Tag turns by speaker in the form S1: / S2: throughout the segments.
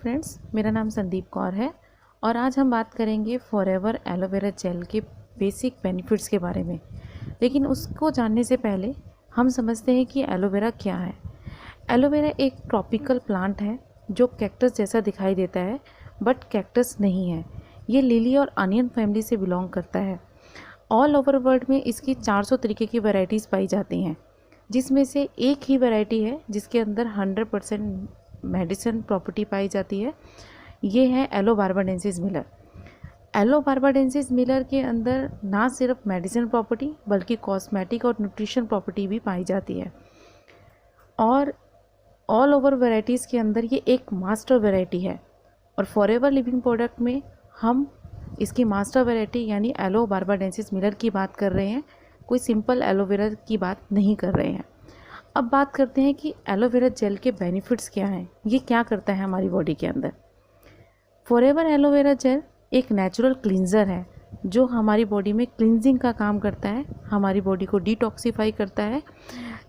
S1: Friends, मेरा नाम संदीप कौर है और आज हम बात करेंगे फॉरएवर एलोवेरा जेल के बेसिक बेनिफिट्स के बारे में। लेकिन उसको जानने से पहले हम समझते हैं कि एलोवेरा क्या है। एलोवेरा एक ट्रॉपिकल प्लांट है जो कैक्टस जैसा दिखाई देता है, बट कैक्टस नहीं है। ये लिली और अनियन फैमिली से बिलोंग करता है। ऑल ओवर वर्ल्ड में इसकी 400 तरीके की वैरायटीज़ पाई जाती हैं, जिसमें से एक ही वैरायटी है जिसके अंदर 100% मेडिसिन प्रॉपर्टी पाई जाती है। ये है yellow barbadensis Miller. Yellow barbadensis Miller के अंदर ना सिर्फ मेडिसिन प्रॉपर्टी बल्कि कॉस्मेटिक और न्यूट्रिशन प्रॉपर्टी भी पाई जाती है। और ऑल ओवर वैरायटीज़ के अंदर ये एक मास्टर वैरायटी है और फॉरएवर लिविंग प्रोडक्ट में हम इसकी मास्टर वैरायटी यानी एलो बार्बाडेंसिस मिलर की बात कर रहे हैं, कोई सिंपल एलोवेरा की बात नहीं कर रहे हैं। अब बात करते हैं कि एलोवेरा जेल के बेनिफिट्स क्या हैं, ये क्या करता है हमारी बॉडी के अंदर। फॉरएवर एलोवेरा जेल एक नेचुरल क्लींजर है जो हमारी बॉडी में क्लींजिंग का काम करता है, हमारी बॉडी को डिटॉक्सिफाई करता है।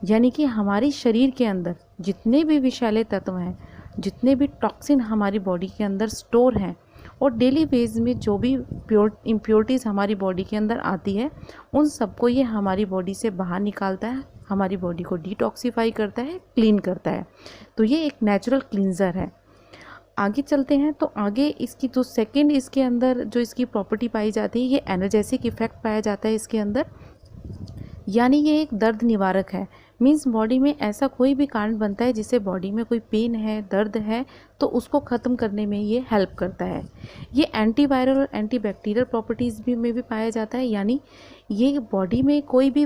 S1: यानी कि हमारी शरीर के अंदर जितने भी विषैले तत्व हैं, जितने भी टॉक्सिन हमारी बॉडी के अंदर स्टोर हैं और डेली बेस में जो भी इम्प्योरिटीज़ हमारी बॉडी के अंदर आती है, उन सबको ये हमारी बॉडी से बाहर निकालता है, हमारी बॉडी को डिटॉक्सिफाई करता है, क्लीन करता है। तो ये एक नेचुरल क्लींजर है। आगे चलते हैं तो आगे इसकी जो सेकंड इसके अंदर जो इसकी प्रॉपर्टी पाई जाती है, ये एनर्जेटिक इफेक्ट पाया जाता है इसके अंदर। यानी ये एक दर्द निवारक है। मींस बॉडी में ऐसा कोई भी कारण बनता है जिससे बॉडी में कोई पेन है, दर्द है, तो उसको ख़त्म करने में ये हेल्प करता है। ये एंटीवायरल और एंटीबैक्टीरियल प्रॉपर्टीज़ भी में भी पाया जाता है। यानी ये बॉडी में कोई भी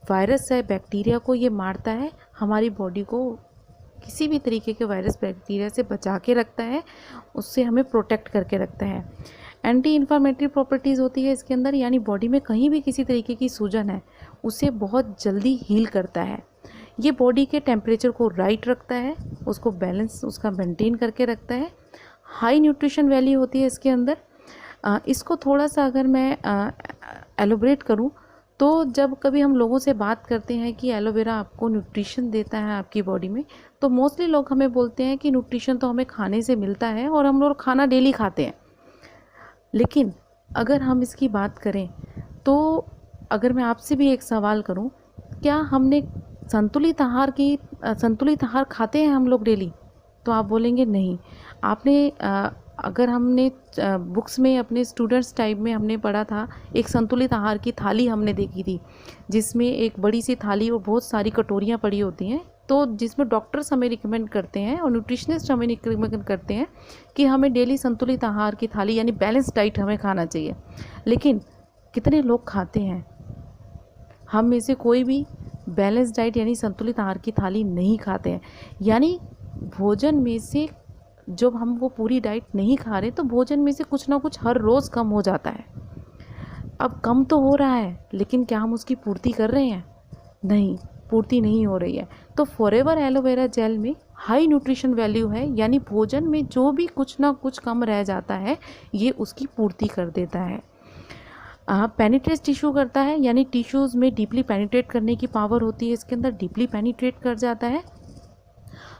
S1: वायरस है, बैक्टीरिया को ये मारता है, हमारी बॉडी को किसी भी तरीके के वायरस बैक्टीरिया से बचा के रखता है, उससे हमें प्रोटेक्ट करके रखता है। एंटी इन्फ्लामेटरी प्रॉपर्टीज़ होती है इसके अंदर, यानी बॉडी में कहीं भी किसी तरीके की सूजन है उसे बहुत जल्दी हील करता है। ये बॉडी के टेम्परेचर को राइट रखता है, उसको बैलेंस उसका मेंटेन करके रखता है। हाई न्यूट्रिशन वैल्यू होती है इसके अंदर। इसको थोड़ा सा अगर मैं एलोब्रेट करूँ तो जब कभी हम लोगों से बात करते हैं कि एलोवेरा आपको न्यूट्रिशन देता है आपकी बॉडी में, तो मोस्टली लोग हमें बोलते हैं कि न्यूट्रिशन तो हमें खाने से मिलता है और हम लोग खाना डेली खाते हैं। लेकिन अगर हम इसकी बात करें तो अगर मैं आपसे भी एक सवाल करूं, क्या हमने संतुलित आहार खाते हैं हम लोग डेली? तो आप बोलेंगे नहीं। आपने अगर हमने बुक्स में अपने स्टूडेंट्स टाइम में हमने पढ़ा था, एक संतुलित आहार की थाली हमने देखी थी जिसमें एक बड़ी सी थाली और बहुत सारी कटोरियाँ पड़ी होती हैं, तो जिसमें डॉक्टर्स हमें रिकमेंड करते हैं और न्यूट्रिशनिस्ट हमें रिकमेंड करते हैं कि हमें डेली संतुलित आहार की थाली यानी बैलेंस डाइट हमें खाना चाहिए। लेकिन कितने लोग खाते हैं? हम में से कोई भी बैलेंस डाइट यानी संतुलित आहार की थाली नहीं खाते हैं। यानी भोजन में से जब हम वो पूरी डाइट नहीं खा रहे तो भोजन में से कुछ ना कुछ हर रोज़ कम हो जाता है। अब कम तो हो रहा है, लेकिन क्या हम उसकी पूर्ति कर रहे हैं? नहीं, पूर्ति नहीं हो रही है। तो फॉरएवर एलोवेरा जेल में हाई न्यूट्रिशन वैल्यू है, यानी भोजन में जो भी कुछ ना कुछ कम रह जाता है ये उसकी पूर्ति कर देता है। पेनिट्रेट टिश्यू करता है, यानी टिश्यूज़ में डीपली पेनिट्रेट करने की पावर होती है इसके अंदर, डीपली पेनिट्रेट कर जाता है।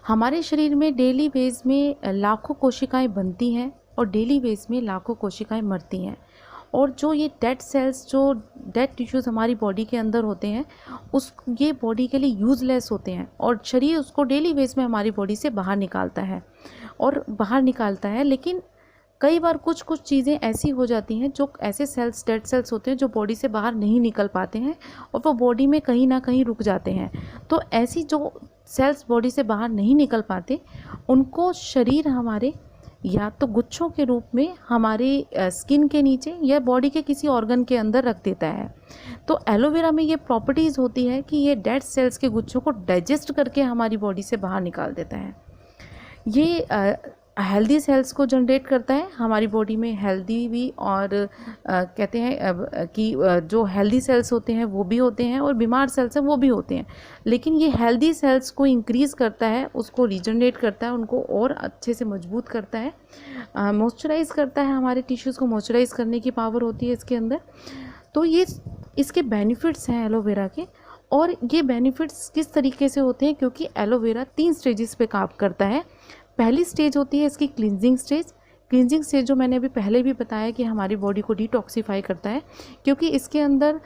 S1: हमारे शरीर में डेली बेस में लाखों कोशिकाएं बनती हैं और डेली बेस में लाखों कोशिकाएं मरती हैं। और जो ये डेड सेल्स, जो डेड टिश्यूज़ हमारी बॉडी के अंदर होते हैं, ये बॉडी के लिए यूज़लेस होते हैं और शरीर उसको डेली बेस में हमारी बॉडी से बाहर निकालता है। लेकिन कई बार कुछ चीज़ें ऐसी हो जाती हैं, जो ऐसे सेल्स, डेड सेल्स होते हैं जो बॉडी से बाहर नहीं निकल पाते हैं और वो बॉडी में कहीं ना कहीं रुक जाते हैं। तो ऐसी जो सेल्स बॉडी से बाहर नहीं निकल पाते, उनको शरीर हमारे या तो गुच्छों के रूप में हमारे स्किन के नीचे या बॉडी के किसी ऑर्गन के अंदर रख देता है। तो एलोवेरा में ये प्रॉपर्टीज़ होती है कि ये डेड सेल्स के गुच्छों को डाइजेस्ट करके हमारी बॉडी से बाहर निकाल देता है। ये हेल्दी सेल्स को जनरेट करता है हमारी बॉडी में, हेल्दी भी और कहते हैं कि जो हेल्दी सेल्स होते हैं वो भी होते हैं और बीमार सेल्स हैं वो भी होते हैं। लेकिन ये हेल्दी सेल्स को इंक्रीज़ करता है, उसको रीजनरेट करता है, उनको और अच्छे से मजबूत करता है, मॉइस्चराइज़ करता है, हमारे टिश्यूज़ को मॉइस्चराइज़ करने की पावर होती है इसके अंदर। तो ये इसके बेनिफिट्स हैं एलोवेरा के। और ये बेनिफिट्स किस तरीके से होते हैं, क्योंकि एलोवेरा 3 स्टेजेस पे काम करता है। पहली स्टेज होती है इसकी क्लींजिंग स्टेज। क्लींजिंग स्टेज जो मैंने अभी पहले भी बताया कि हमारी बॉडी को डिटॉक्सिफाई करता है, क्योंकि इसके अंदर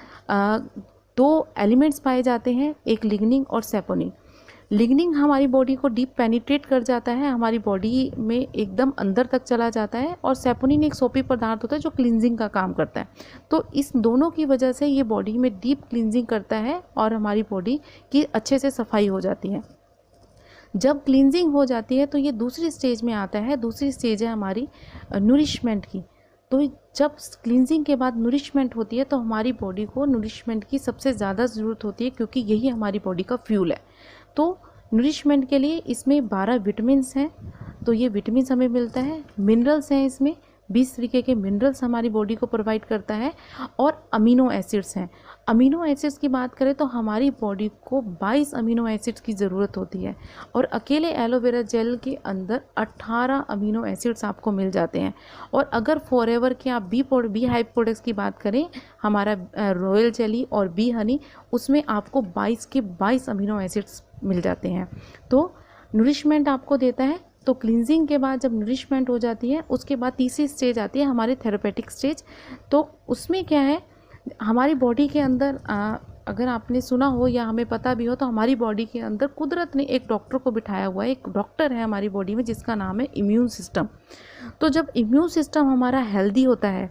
S1: दो एलिमेंट्स पाए जाते हैं, एक लिग्निन और सेपोनिन। लिग्निन हमारी बॉडी को डीप पेनिट्रेट कर जाता है, हमारी बॉडी में एकदम अंदर तक चला जाता है, और सेपोनिन एक सोपी पदार्थ होता है जो क्लींजिंग का काम करता है। तो इस दोनों की वजह से ये बॉडी में डीप क्लींजिंग करता है और हमारी बॉडी की अच्छे से सफाई हो जाती है। जब क्लींजिंग हो जाती है तो ये दूसरी स्टेज में आता है। दूसरी स्टेज है हमारी नूरिशमेंट की। तो जब क्लींजिंग के बाद नूरिशमेंट होती है तो हमारी बॉडी को नूरिशमेंट की सबसे ज़्यादा ज़रूरत होती है, क्योंकि यही हमारी बॉडी का फ्यूल है। तो नूरिशमेंट के लिए इसमें 12 विटामिन्स हैं, तो ये विटामिन्स हमें मिलता है। मिनरल्स हैं, इसमें 20 तरीके के मिनरल्स हमारी बॉडी को प्रोवाइड करता है, और अमीनो एसिड्स हैं। अमीनो एसिड्स की बात करें तो हमारी बॉडी को 22 अमीनो एसिड्स की ज़रूरत होती है, और अकेले एलोवेरा जेल के अंदर 18 अमीनो एसिड्स आपको मिल जाते हैं। और अगर फॉरएवर के आप बी हाइव प्रोडक्ट्स की बात करें, हमारा रॉयल जेली और बी हनी, उसमें आपको 22 के 22 अमीनो एसिड्स मिल जाते हैं। तो नूरिशमेंट आपको देता है। तो क्लींजिंग के बाद जब नूरिशमेंट हो जाती है, उसके बाद तीसरी स्टेज आती है हमारी थेरेपेटिक स्टेज। तो उसमें क्या है, हमारी बॉडी के अंदर अगर आपने सुना हो या हमें पता भी हो, तो हमारी बॉडी के अंदर कुदरत ने एक डॉक्टर को बिठाया हुआ है। एक डॉक्टर है हमारी बॉडी में जिसका नाम है इम्यून सिस्टम। तो जब इम्यून सिस्टम हमारा हेल्दी होता है,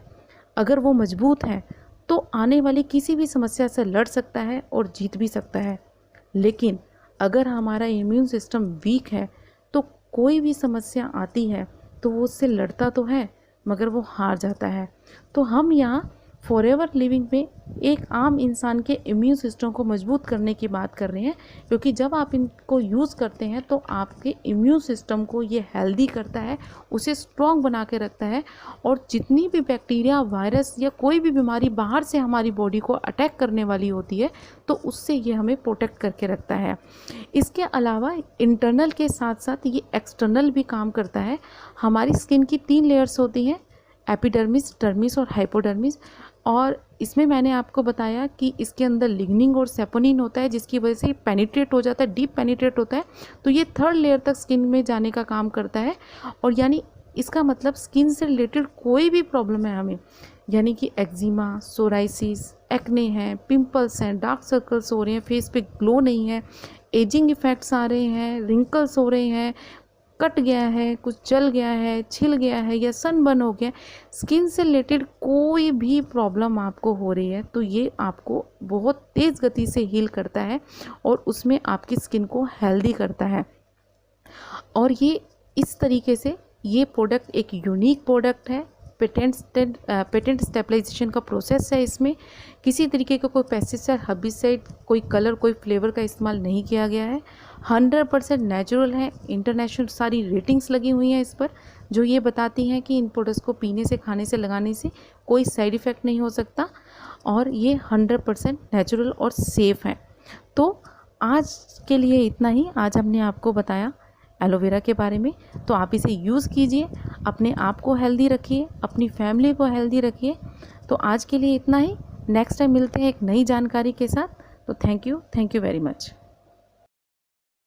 S1: अगर वो मजबूत है, तो आने वाली किसी भी समस्या से लड़ सकता है और जीत भी सकता है। लेकिन अगर हमारा इम्यून सिस्टम वीक है तो कोई भी समस्या आती है तो वो उससे लड़ता तो है मगर वो हार जाता है। तो हम यहाँ फॉरएवर लिविंग में एक आम इंसान के इम्यून सिस्टम को मजबूत करने की बात कर रहे हैं, क्योंकि जब आप इनको यूज़ करते हैं तो आपके इम्यून सिस्टम को ये हेल्दी करता है, उसे स्ट्रॉन्ग बना के रखता है, और जितनी भी बैक्टीरिया, वायरस या कोई भी बीमारी बाहर से हमारी बॉडी को अटैक करने वाली होती है तो उससे ये हमें प्रोटेक्ट करके रखता है। इसके अलावा इंटरनल के साथ साथ ये एक्सटर्नल भी काम करता है। हमारी स्किन की 3 लेयर्स होती हैं, एपिडर्मिस, डर्मिस और हाइपोडर्मिस। और इसमें मैंने आपको बताया कि इसके अंदर लिग्निन और सेपोनिन होता है, जिसकी वजह से पेनिट्रेट हो जाता है, डीप पेनिट्रेट होता है। तो ये 3rd लेयर तक स्किन में जाने का काम करता है। और यानी इसका मतलब स्किन से रिलेटेड कोई भी प्रॉब्लम है हमें, यानी कि एक्जिमा, सोराइसिस, एक्ने हैं, पिंपल्स हैं, डार्क सर्कल्स हो रहे हैं, फेस पे ग्लो नहीं है, एजिंग इफ़ेक्ट्स आ रहे हैं, रिंकल्स हो रहे हैं, कट गया है, कुछ जल गया है, छिल गया है या सनबर्न हो गया, स्किन से रिलेटेड कोई भी प्रॉब्लम आपको हो रही है, तो ये आपको बहुत तेज़ गति से हील करता है और उसमें आपकी स्किन को हेल्दी करता है। और ये इस तरीके से ये प्रोडक्ट एक यूनिक प्रोडक्ट है। पेटेंट स्टेबलाइजेशन का प्रोसेस है। इसमें किसी तरीके का कोई पेस्टिसाइड, हर्बिसाइड, कोई कलर, कोई फ्लेवर का इस्तेमाल नहीं किया गया है। 100% नेचुरल है। इंटरनेशनल सारी रेटिंग्स लगी हुई हैं इस पर, जो ये बताती हैं कि इन प्रोडक्ट्स को पीने से, खाने से, लगाने से कोई साइड इफ़ेक्ट नहीं हो सकता, और ये 100% नेचुरल और सेफ़ है। तो आज के लिए इतना ही। आज हमने आपको बताया एलोवेरा के बारे में, तो आप इसे यूज़ कीजिए, अपने आप को हेल्दी रखिए, अपनी फैमिली को हेल्दी रखिए। तो आज के लिए इतना ही। नेक्स्ट टाइम मिलते हैं एक नई जानकारी के साथ। तो थैंक यू वेरी मच।